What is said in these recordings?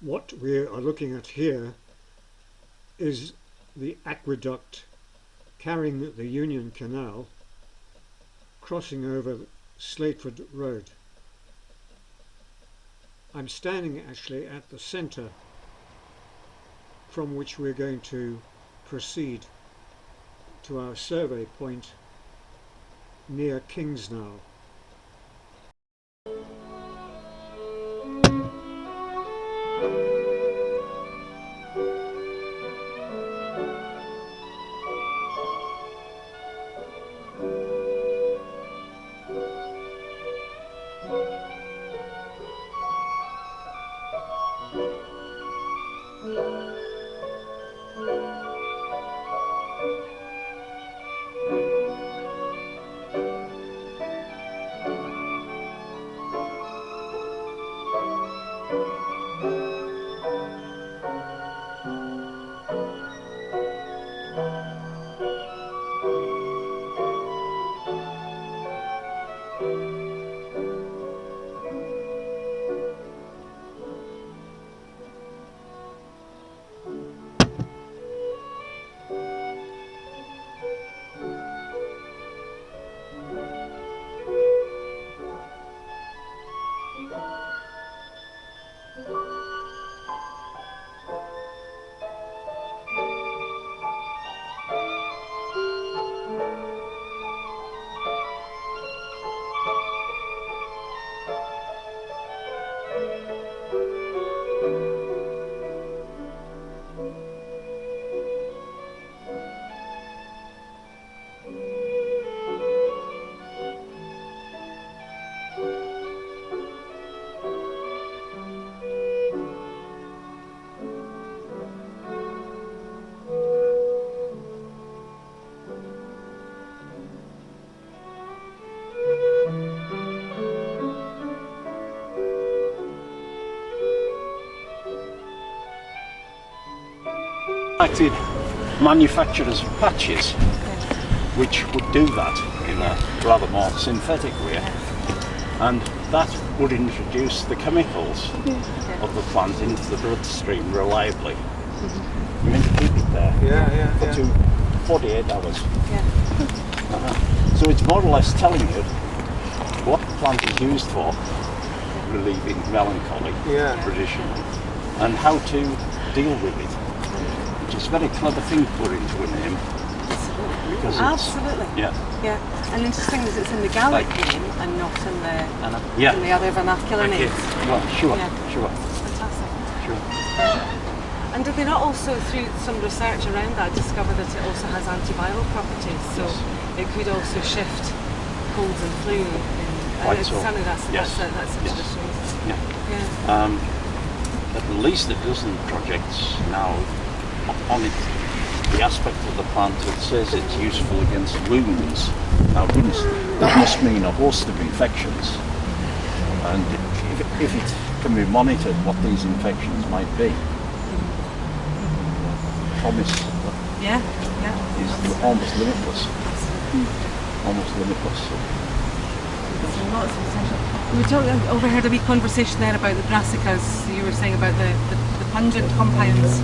What we are looking at here is the aqueduct carrying the Union Canal crossing over Slateford Road. I'm standing actually at the centre from which we're going to proceed to our survey point near Kingsnell. Selected manufacturers of patches which would do that in a rather more synthetic way, and that would introduce the chemicals of the plant into the bloodstream reliably. You mean to keep it there for 48 hours. So it's more or less telling you what the plant is used for, relieving melancholy traditionally, and how to deal with it. It's a very clever thing to put into a name. Absolutely. Yeah. And interesting is it's in the Gaelic name and not in the other vernacular names. Well, sure. Fantastic. Sure. And did they not also, through some research around that, discover that it also has antiviral properties? So it could also shift colds and flu. Certainly that's a tradition. At least a dozen projects now on it, the aspect of the plant that says it's useful against wounds. Now that must mean a host of infections, and if it can be monitored what these infections might be, promise is almost limitless. Almost limitless. Lots of potential. We overheard a wee conversation there about the brassicas. You were saying about the pungent compounds,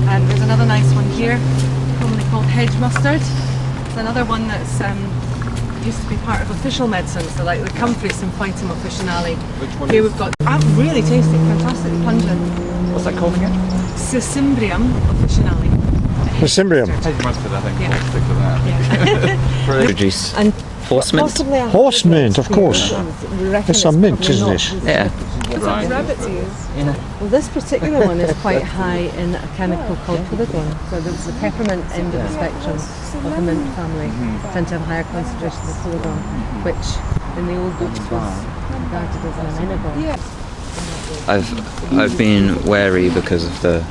and there's another nice one here, commonly called hedge mustard. It's another one that's used to be part of official medicine, so like the comfrey symphytum officinale. Which one? Here we've got really tasty, fantastically pungent. What's that called again? Cimbrium officinale. Cimbrium. Hedge mustard, I think. Yeah. We'll stick with that. Produce and horse mint. Horse mint, of course. It's some mint, isn't it? Yeah. That's what rabbits use. Well, this particular one is quite high in a chemical called polygon. So there's the peppermint end of the spectrum of the mint family tend to have higher concentrations of polygon, which in the old books was regarded as an amenable. I've been wary because of the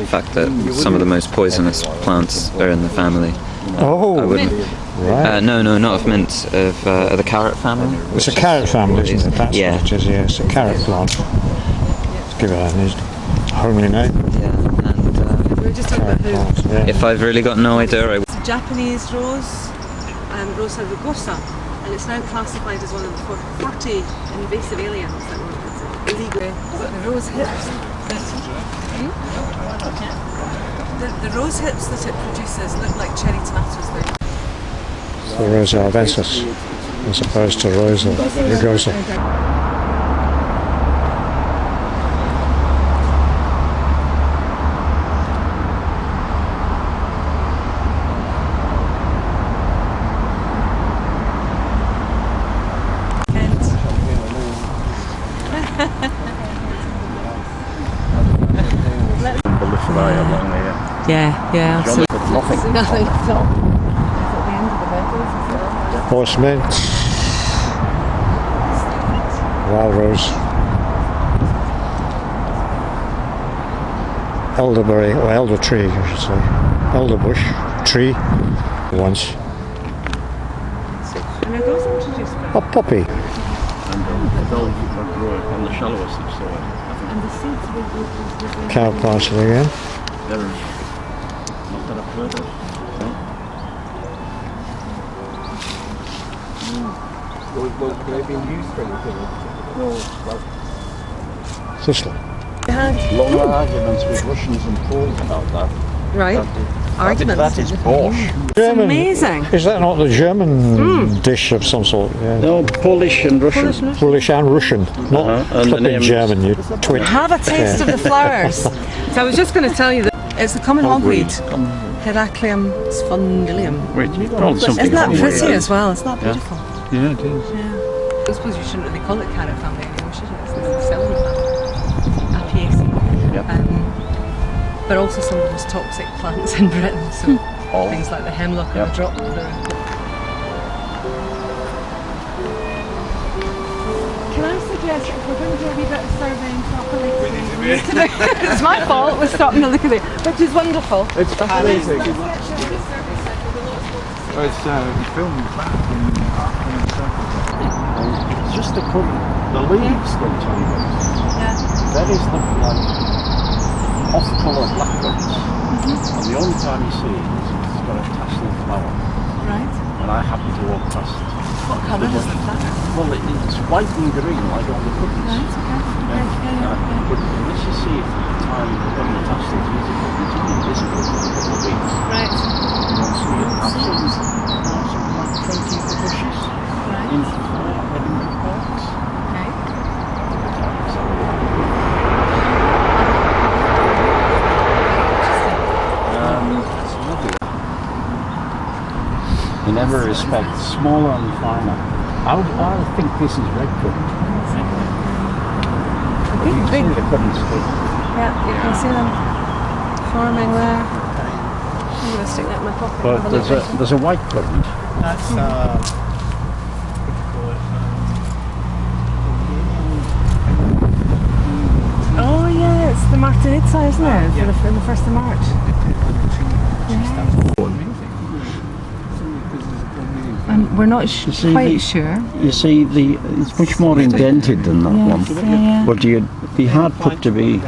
fact that some of the most poisonous plants are in the family. Oh, I wouldn't. Right. No, not of mint, of the carrot family. It's a carrot family, isn't it? That's yeah. what it is, yeah. It's a carrot plant. Let's give it a homely name. Yeah, and we were just talking about plant, yeah. if I've really got no idea, I it's Japanese rose, Rosa rugosa, and it's now classified as one of the 40 invasive aliens that were illegal. The rose hips, The rose hips that it produces look like cherry tomatoes there. The Rosa arvensis, as opposed to Rosa rugosa. Yeah, absolutely. Nothing at all. Horse mint, wild rose, elderberry, or elder tree, I should say, elder bush tree, once, a poppy. And they'll grow on the shallowest of soil. Cow parsley again. They're not that I've heard of. Will they be used for anything? Thistle. Long arguments with Russians and Poles about that. Right. Arguments. That is borscht. It's amazing. Is that not the German dish of some sort? Yeah. No, Polish and Russian. Polish and Russian, not And the flipping name is- German, you twit. Have a taste of the flowers. So I was just going to tell you that it's a common hogweed, Heracleum spondylum. Wait, you called something. Isn't that wrong pretty with as well? Isn't that beautiful? Yeah, it is. Yeah. I suppose you shouldn't really call it carrot family anymore, should you? It's the celery family. Apiaceae. Yep. But also some of the most toxic plants in Britain, so Oh. things like the hemlock and Yep. the drop. Can I suggest if we're going to do a wee bit of surveying properly, it's my fault, we're stopping to look at it, which is wonderful. It's fascinating. It's filmed back in It's just the colour. The leaves don't tell you what. Yeah. Berries look like off-colour blackberries. And the only time you see it is if it's got a tassel flower. Right. And I happen to walk past. What colour is the flower? Well, it's white and green like all the cookies. Right, okay. But unless you see it at the time when the tassels it's only visible for a couple of weeks. Right. You won't see it. I've seen something like 20 of the bushes in 4 Edinburgh parks. Okay. It's lovely. In every respect, smaller and finer. I think this is red currant. You can see the currants too. Yeah, you can see them forming there. I'm going to stick that in my pocket. But and have a look later. there's a white currant. That's Oh yeah, it's the Martinitza, isn't it? For the 1st of March. And we're not see quite the- sure. You see, it's much more indented than that one. Yeah. But you'd be hard put to be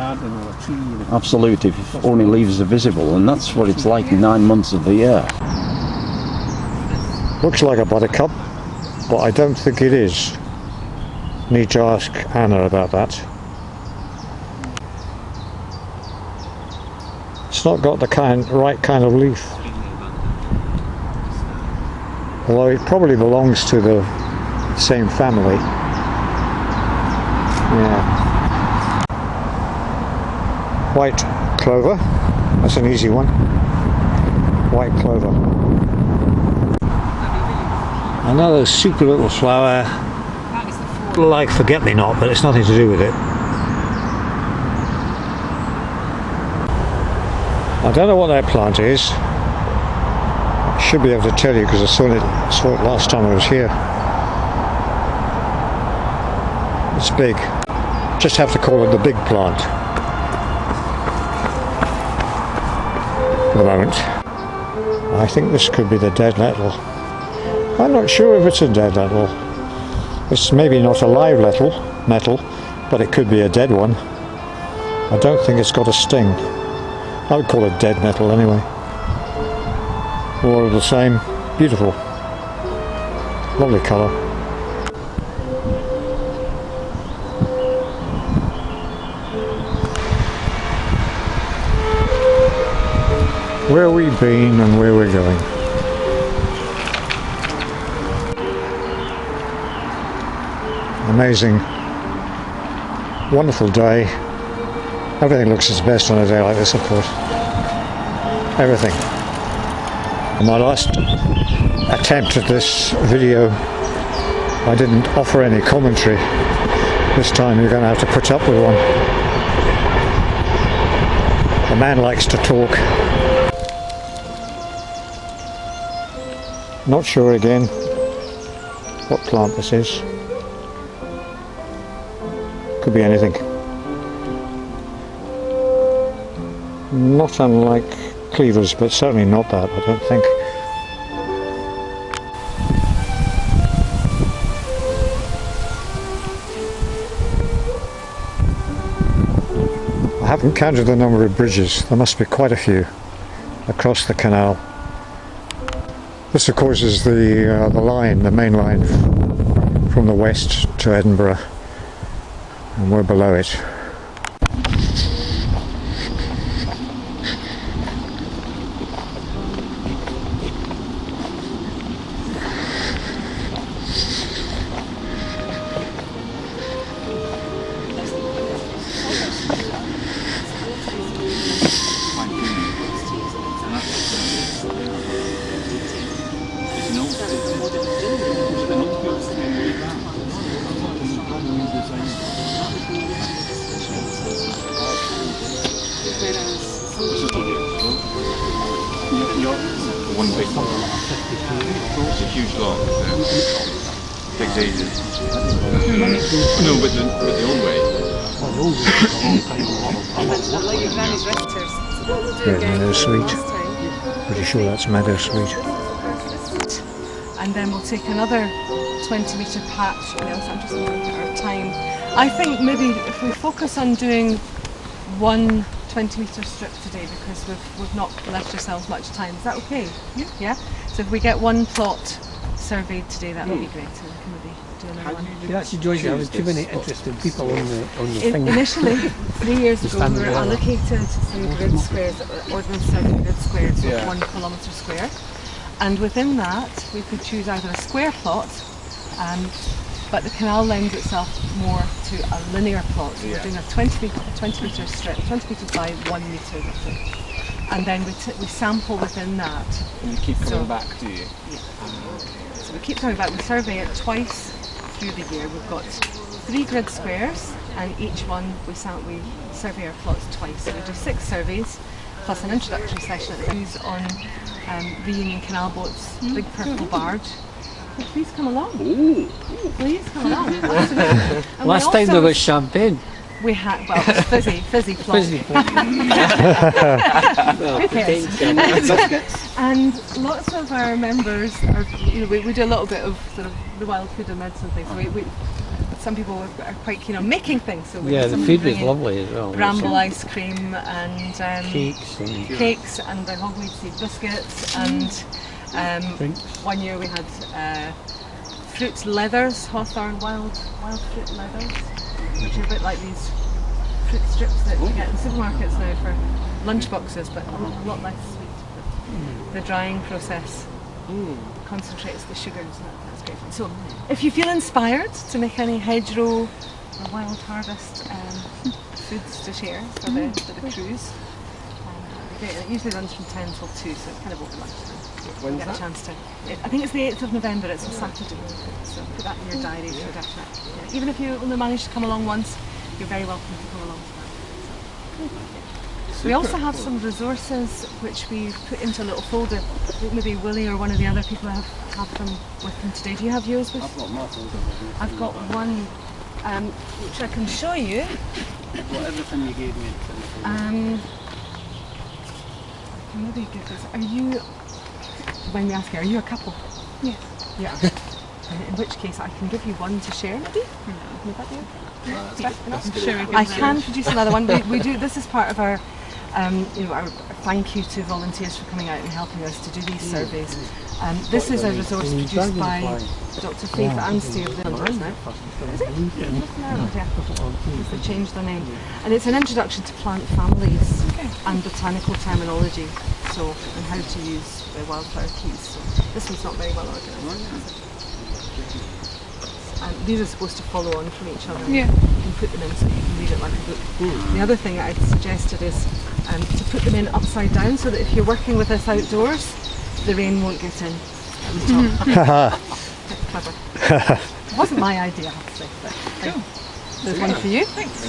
absolute if only leaves are visible, and that's what it's like 9 months of the year. Looks like a buttercup, but I don't think it is. Need to ask Anna about that. It's not got the right kind of leaf. Although it probably belongs to the same family. Yeah. White clover. That's an easy one. White clover. Another super little flower, like forget-me-not, but it's nothing to do with it. I don't know what that plant is. I should be able to tell you because I saw it last time I was here. It's big. Just have to call it the big plant for the moment. I think this could be the dead nettle. I'm not sure if it's a dead nettle. It's maybe not a live nettle, but it could be a dead one. I don't think it's got a sting. I would call it dead nettle anyway. All of the same, beautiful. Lovely colour. where we've been and where we're going. Amazing, wonderful day. Everything looks its best on a day like this, of course. Everything. On my last attempt at this video, I didn't offer any commentary. This time you're going to have to put up with one. The man likes to talk. Not sure again what plant this is. Could be anything. Not unlike cleavers, but certainly not that, I don't think. I haven't counted the number of bridges. There must be quite a few across the canal. This, of course, is the line, the main line from the west to Edinburgh, and we're below it. One big one. It's a huge lot. Takes ages. No, but the old way. Yeah, meadow sweet. Pretty sure that's meadow sweet. And then we'll take another 20-metre patch. What else? I'm just looking at our time. I think maybe if we focus on doing one 20-metre strip today, because we've not left ourselves much time. Is that okay? Yeah. So if we get one plot surveyed today, that would be great. And we can maybe do another one. Yeah, actually, George, there was too many interested people on the thing. Initially, 3 years ago, we were allocated some grid squares, ordnance survey grid squares of 1 kilometre square, and within that we could choose either a square plot, but the canal lends itself more to a linear plot. So we're doing a 20 metre strip, 20 metres by 1 metre roughly, and then we sample within that. And you keep coming back, do you? Yeah. So we keep coming back. We survey it twice through the year. We've got 3 grid squares, and each one we survey our plots twice. So we do 6 surveys plus an introductory session at the end on Reunion Canal Boat's big purple barge. So please come along. Ooh. Please come along. Absolutely. And Last time there was champagne. we had, well, it was fizzy plot. Fizzy. Who cares? And lots of our members are, we do a little bit of sort of the wild food and medicine things. So some people are quite keen on making things. So Yeah, the some food was bring in lovely as well. Bramble ice cream and Cakes and the hogweed seed biscuits and drinks. one year we had fruit leathers, Hawthorn wild fruit leathers, which are a bit like these fruit strips that you get in supermarkets now for lunch boxes, but a lot less sweet. But the drying process concentrates the sugars, and that's great fun. So if you feel inspired to make any hedgerow or wild harvest foods to share for the cruise, it usually runs from 10 till 2, so it's kind of over lunchtime. When's Get that? a chance to. I think it's the 8th of November, it's a Saturday, so put that in your diary for definite. Yeah. Even if you only manage to come along once, you're very welcome to come along to that. We also have some resources which we've put into a little folder. Maybe Willie or one of the other people have them with them today. Do you have yours with? I've got my folder. I've got one which I can show you. What everything you gave me. I can maybe give this. Are you? When we ask you, are you a couple? Yes. Yeah. In which case, I can give you one to share, maybe. Would that be okay? I'm sure we I can produce another one. We do. This is part of our, our thank you to volunteers for coming out and helping us to do these surveys. This is a resource produced by Dr. Faith Anstey of the London now. Is it? Yeah. Because they changed their name. And it's an introduction to plant families and botanical terminology. So, and how to use the wildflower keys. So this one's not very well organised. And these are supposed to follow on from each other. Yeah. You can put them in so you can read it like a book. The other thing I'd suggested is to put them in upside down so that if you're working with this outdoors, the rain won't get in at the top. Clever. It wasn't my idea, I have to say, but there's one for you. Thanks.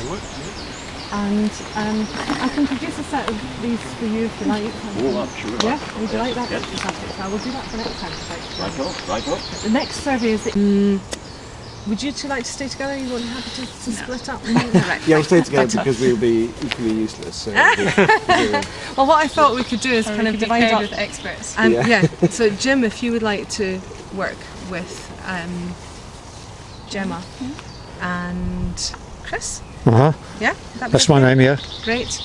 And I can produce a set of these for you if you like. Oh, I'm sure. Yeah, would you like that? Yes. Fantastic. So I will do that for next time. Right up. The next survey is would you two like to stay together? You won't be happy to split up? No, right. Yeah, we'll stay together because we'll be equally useless. So Well, what I thought we could do is kind of divide up. with experts. Yeah. So Jim, if you would like to work with Gemma and Chris, Uh-huh. yeah, that'd be That's my name, yeah. great.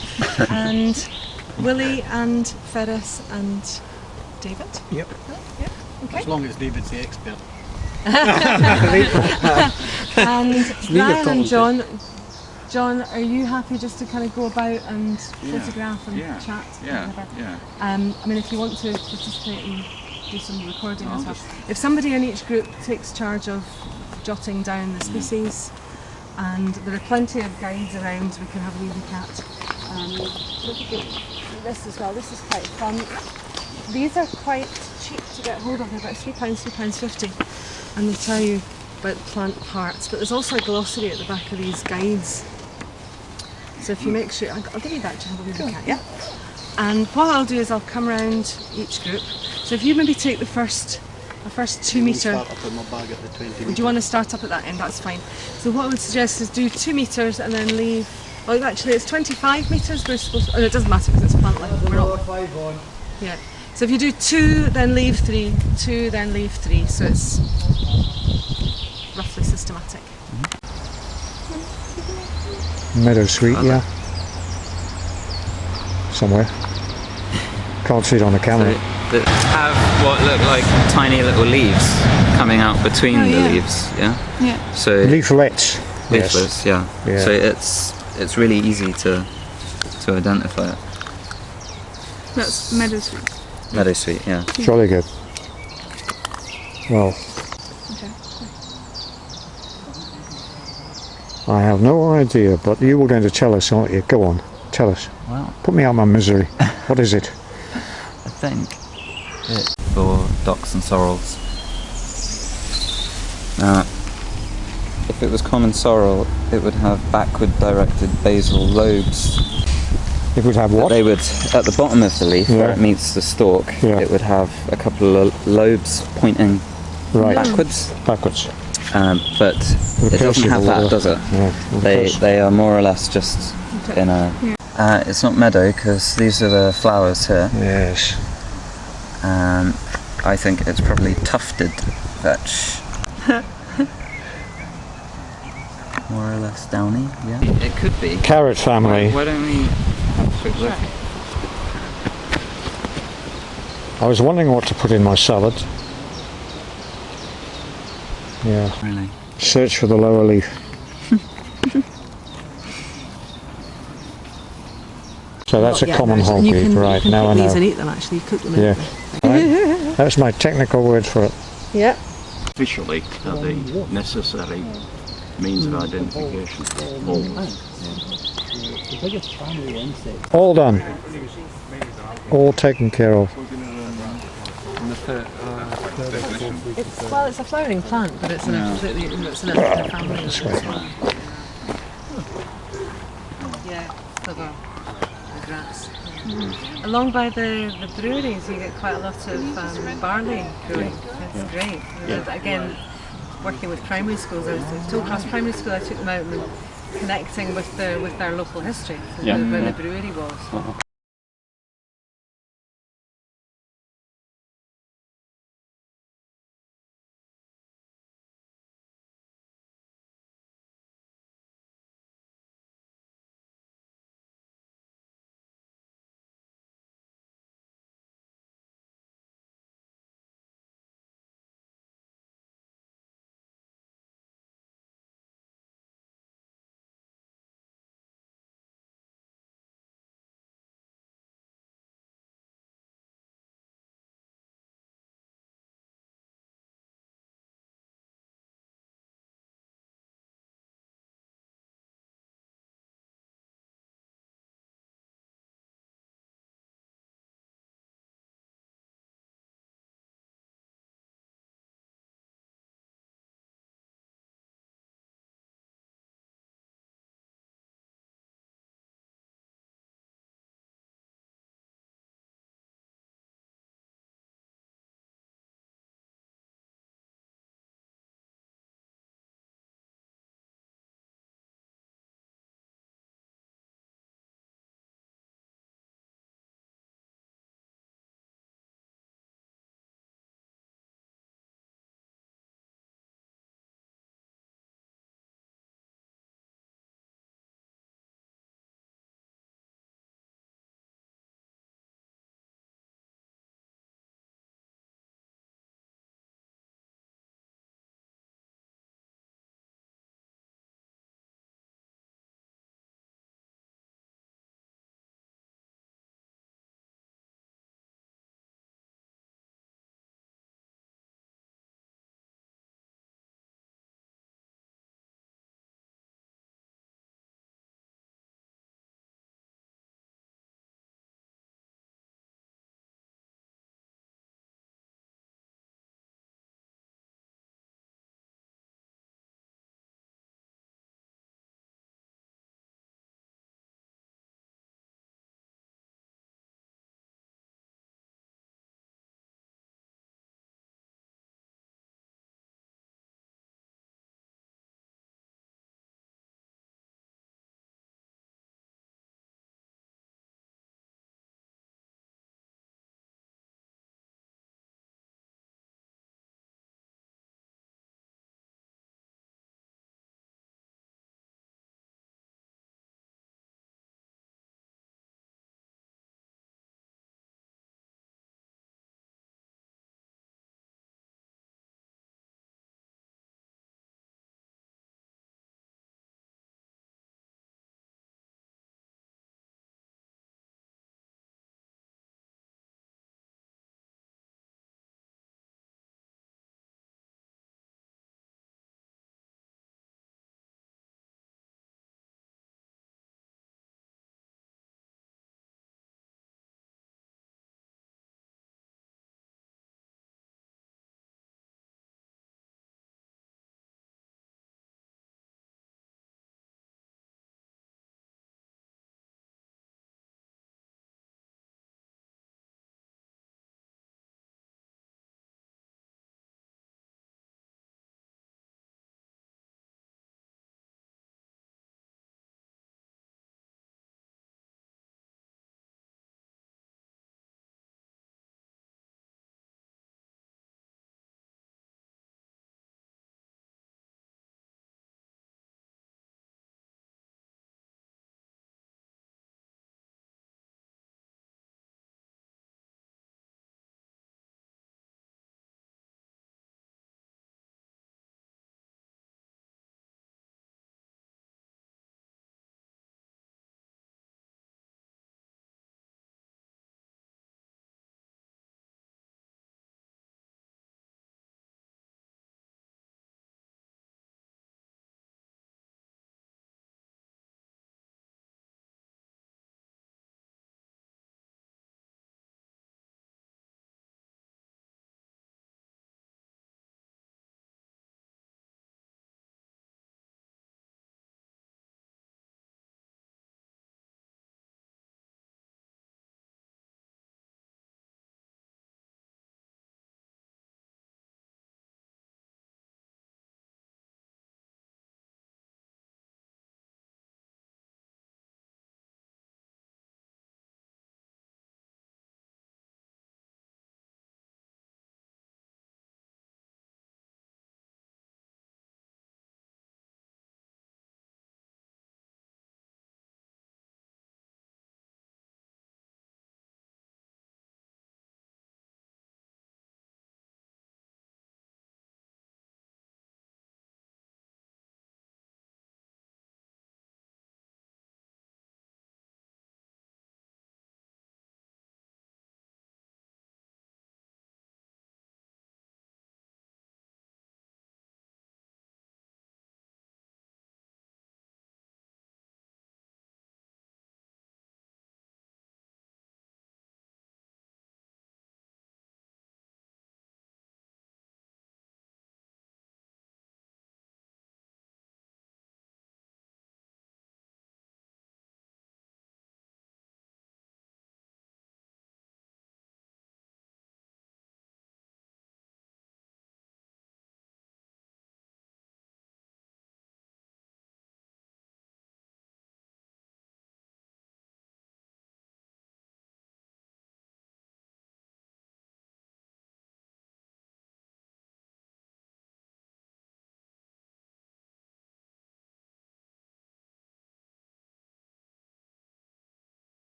And Willie and Ferris and David. Yep. Yeah. Okay. as long as David's the expert. And Ryan and talking. John, are you happy just to kind of go about and photograph and chat? Yeah. And whatever? Yeah. I mean, if you want to participate and do some recording as well. If somebody in each group takes charge of jotting down the species, and there are plenty of guides around we can have a wee look at. Look at this as well. This is quite fun. These are quite cheap to get hold of. They're about £3.50, and they tell you about plant parts. But there's also a glossary at the back of these guides. So if you make sure, I'll give you that to have a wee look at, yeah? And what I'll do is I'll come around each group. So if you maybe take the first 2 metre. Start up in my bag at the 20 Would you want to start up at that end? That's fine. So what I would suggest is do 2 metres and then leave. Well, actually, it's 25 metres. We're supposed to, oh, it doesn't matter because it's plant level. We're not. Yeah. So if you do 2, then leave 3, 2, then leave 3. So it's roughly systematic. Meadow Sweet, yeah. Somewhere. Can't see it on the camera. That have what look like tiny little leaves coming out between the leaves, yeah? Yeah. So Leaflets. Yes. leaflets, yeah. Yeah. So it's really easy to identify it. That's meadowsweet. Meadowsweet, yeah. Jolly good. Well, Okay. I have no idea, but you were going to tell us, aren't you? Go on, tell us. Well, Put me out of my misery. What is it? I think it's for docks and sorrels. Now, if it was common sorrel, it would have backward directed basal lobes. It would have what? They would, at the bottom of the leaf, where Yeah. it meets the stalk, Yeah. it would have a couple of lobes pointing Right. backwards. Backwards. But it doesn't have that, does it? Yeah. They are more or less just in a. It's not meadow because these are the flowers here. Yes. I think it's probably tufted vetch. More or less downy, yeah. It could be. Carrot family. Why don't we have a quick look? I was wondering what to put in my salad. Yeah. Really? Search for the lower leaf. So that's a common hog leaf, right? Now I these and know. eat them actually. You cook them. Yeah. Right. That's my technical word for it. Yeah. Officially, are the necessary means of identification. All done. All taken care of. It's a flowering plant, but it's in a completely it's in a different family. This way. Yeah, sugar, the grass. Along by the breweries, you get quite a lot of barley growing. It's great. Again, working with primary schools, I was told across primary school I took them out and connecting with their local history, where the brewery was.